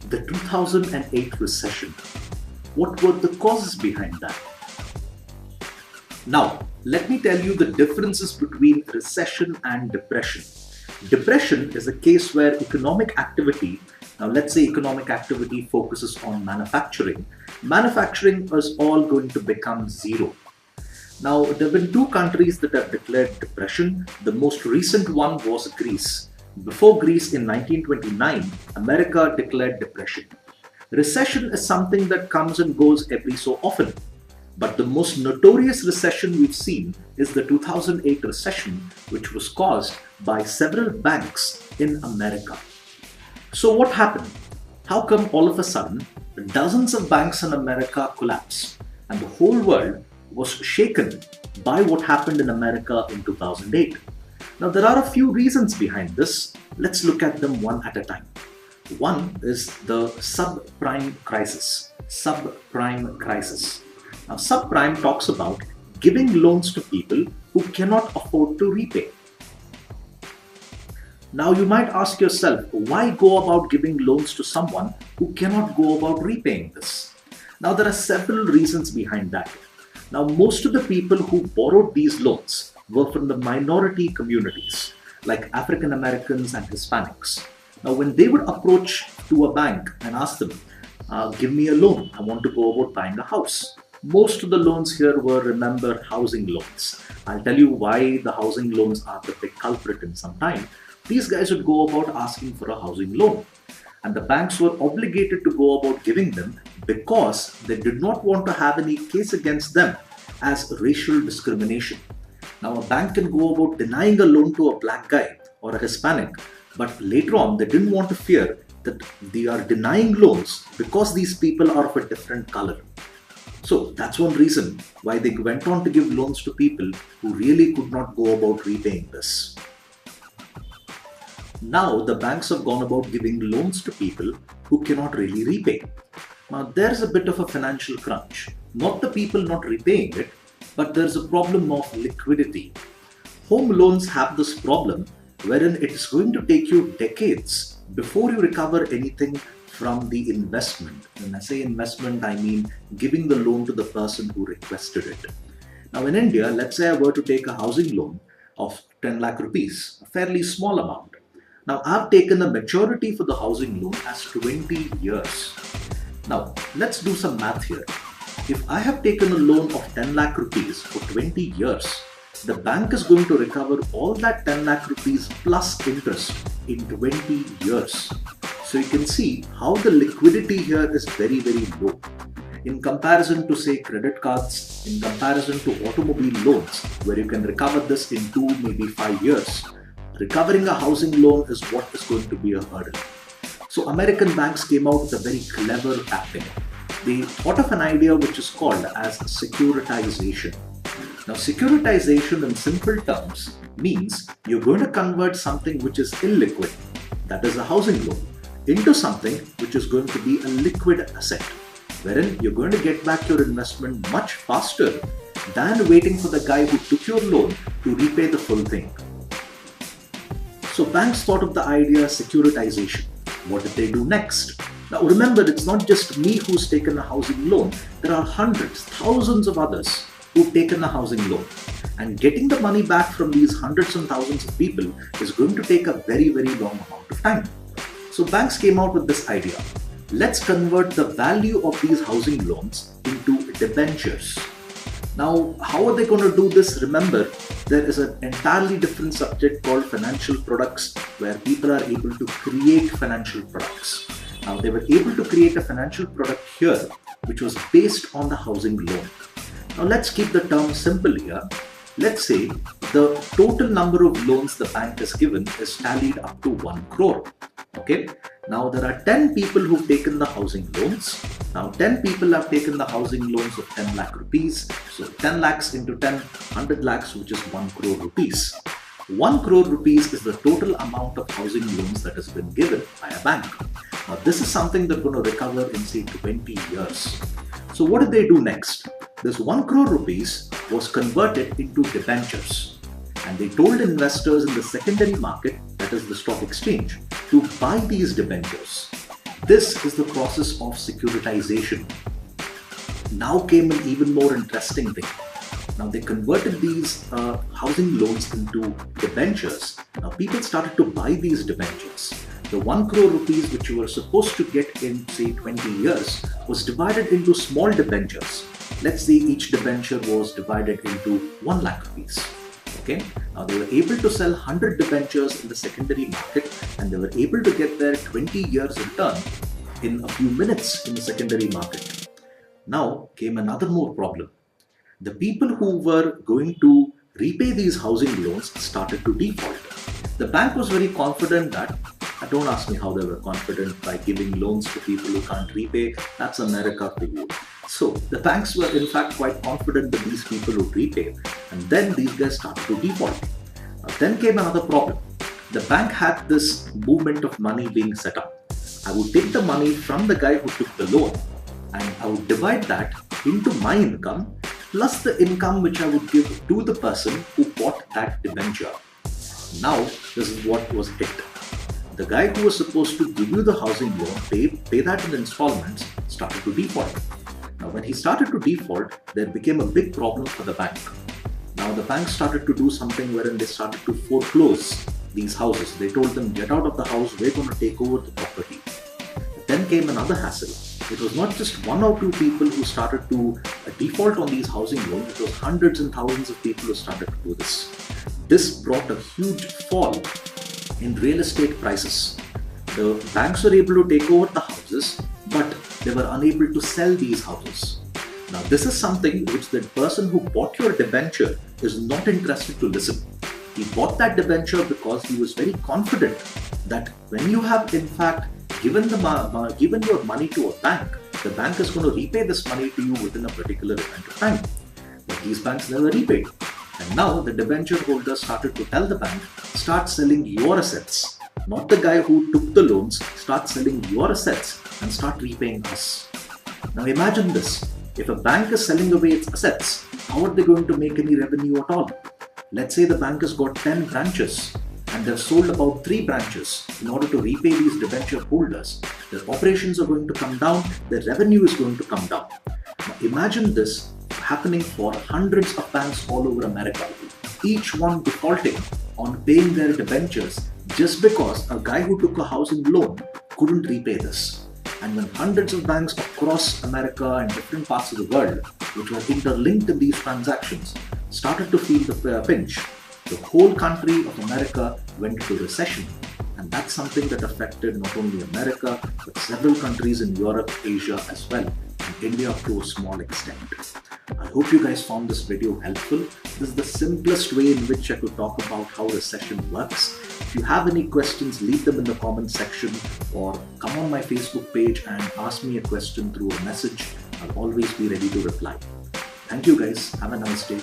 The 2008 recession. What were the causes behind that? Now, let me tell you the differences between recession and depression. Depression is a case where economic activity, now let's say economic activity focuses on manufacturing. Manufacturing is all going to become zero. Now, there have been two countries that have declared depression. The most recent one was Greece. Before Greece in 1929, America declared depression. Recession is something that comes and goes every so often. But the most notorious recession we've seen is the 2008 recession, which was caused by several banks in America. So what happened? How come all of a sudden dozens of banks in America collapsed and the whole world was shaken by what happened in America in 2008? Now there are a few reasons behind this. Let's look at them one at a time. One is the subprime crisis. Subprime crisis. Now, subprime talks about giving loans to people who cannot afford to repay. Now, you might ask yourself, why go about giving loans to someone who cannot go about repaying this? Now, there are several reasons behind that. Now, most of the people who borrowed these loans were from the minority communities, like African Americans and Hispanics. Now, when they would approach to a bank and ask them, give me a loan, I want to go about buying a house. Most of the loans here were, remember, housing loans. I'll tell you why the housing loans are the big culprit in some time. These guys would go about asking for a housing loan. And the banks were obligated to go about giving them because they did not want to have any case against them as racial discrimination. Now, a bank can go about denying a loan to a black guy or a Hispanic, but later on they didn't want to fear that they are denying loans because these people are of a different color. So that's one reason why they went on to give loans to people who really could not go about repaying this. Now the banks have gone about giving loans to people who cannot really repay. Now there's a bit of a financial crunch. Not the people not repaying it, but there's a problem of liquidity. Home loans have this problem wherein it is going to take you decades before you recover anything from the investment. When I say investment, I mean giving the loan to the person who requested it. Now in India, let's say I were to take a housing loan of 10 lakh rupees, a fairly small amount. Now I've taken a maturity for the housing loan as 20 years. Now let's do some math here. If I have taken a loan of 10 lakh rupees for 20 years, the bank is going to recover all that 10 lakh rupees plus interest in 20 years. So you can see how the liquidity here is very, very low. In comparison to, say, credit cards, in comparison to automobile loans, where you can recover this in 2, maybe 5 years, recovering a housing loan is what is going to be a hurdle. So American banks came out with a very clever tactic. They thought of an idea which is called as securitization. Now, securitization in simple terms means you're going to convert something which is illiquid, that is a housing loan, into something which is going to be a liquid asset, wherein you're going to get back your investment much faster than waiting for the guy who took your loan to repay the full thing. So banks thought of the idea securitization. What did they do next? Now remember, it's not just me who's taken a housing loan. There are hundreds, thousands of others who've taken a housing loan. And getting the money back from these hundreds and thousands of people is going to take a very, very long amount of time. So banks came out with this idea. Let's convert the value of these housing loans into debentures. Now, how are they going to do this? Remember, there is an entirely different subject called financial products where people are able to create financial products. Now, they were able to create a financial product here which was based on the housing loan. Now, let's keep the term simple here. Let's say the total number of loans the bank has given is tallied up to 1 crore. Okay. Now there are 10 people who've taken the housing loans. Now 10 people have taken the housing loans of 10 lakh rupees. So 10 lakhs into 10, 100 lakhs, which is 1 crore rupees. 1 crore rupees is the total amount of housing loans that has been given by a bank. Now this is something they're going to recover in, say, 20 years. So what did they do next? This 1 crore rupees was converted into debentures, and they told investors in the secondary market, that is the stock exchange, to buy these debentures. This is the process of securitization. Now came an even more interesting thing. Now they converted these housing loans into debentures. Now people started to buy these debentures. The 1 crore rupees which you were supposed to get in say 20 years was divided into small debentures. Let's say each debenture was divided into 1 lakh rupees. Okay. Now they were able to sell 100 debentures in the secondary market, and they were able to get their 20 years return in a few minutes in the secondary market. Now came another more problem. The people who were going to repay these housing loans started to default. The bank was very confident that, don't ask me how they were confident by giving loans to people who can't repay. That's America for you. So the banks were in fact quite confident that these people would repay, and then these guys started to default. Then came another problem. The bank had this movement of money being set up. I would take the money from the guy who took the loan, and I would divide that into my income plus the income which I would give to the person who bought that debenture. Now this is what was it. The guy who was supposed to give you the housing loan, pay that in installments, started to default. Now when he started to default, there became a big problem for the bank. Now the bank started to do something wherein they started to foreclose these houses. They told them, get out of the house, we're going to take over the property. Then came another hassle. It was not just 1 or 2 people who started to default on these housing loans, it was hundreds and thousands of people who started to do this. This brought a huge fall in real estate prices. The banks were able to take over the houses, but they were unable to sell these houses. Now this is something which the person who bought your debenture is not interested to listen. He bought that debenture because he was very confident that when you have in fact given your money to a bank, the bank is going to repay this money to you within a particular amount of time. But these banks never repaid. And now the debenture holder started to tell the bank, start selling your assets. Not the guy who took the loans, start selling your assets and start repaying us. Now imagine this. If a bank is selling away its assets, how are they going to make any revenue at all? Let's say the bank has got 10 branches and they've sold about 3 branches in order to repay these debenture holders. Their operations are going to come down, their revenue is going to come down. Now imagine this happening for hundreds of banks all over America, each one defaulting on paying their debentures just because a guy who took a housing loan couldn't repay this. And when hundreds of banks across America and different parts of the world, which were interlinked in these transactions, started to feel the pinch, the whole country of America went into recession. And that's something that affected not only America, but several countries in Europe, Asia as well, and India to a small extent. I hope you guys found this video helpful. This is the simplest way in which I could talk about how recession works. If you have any questions, leave them in the comment section or come on my Facebook page and ask me a question through a message. I'll always be ready to reply. Thank you guys. Have a nice day.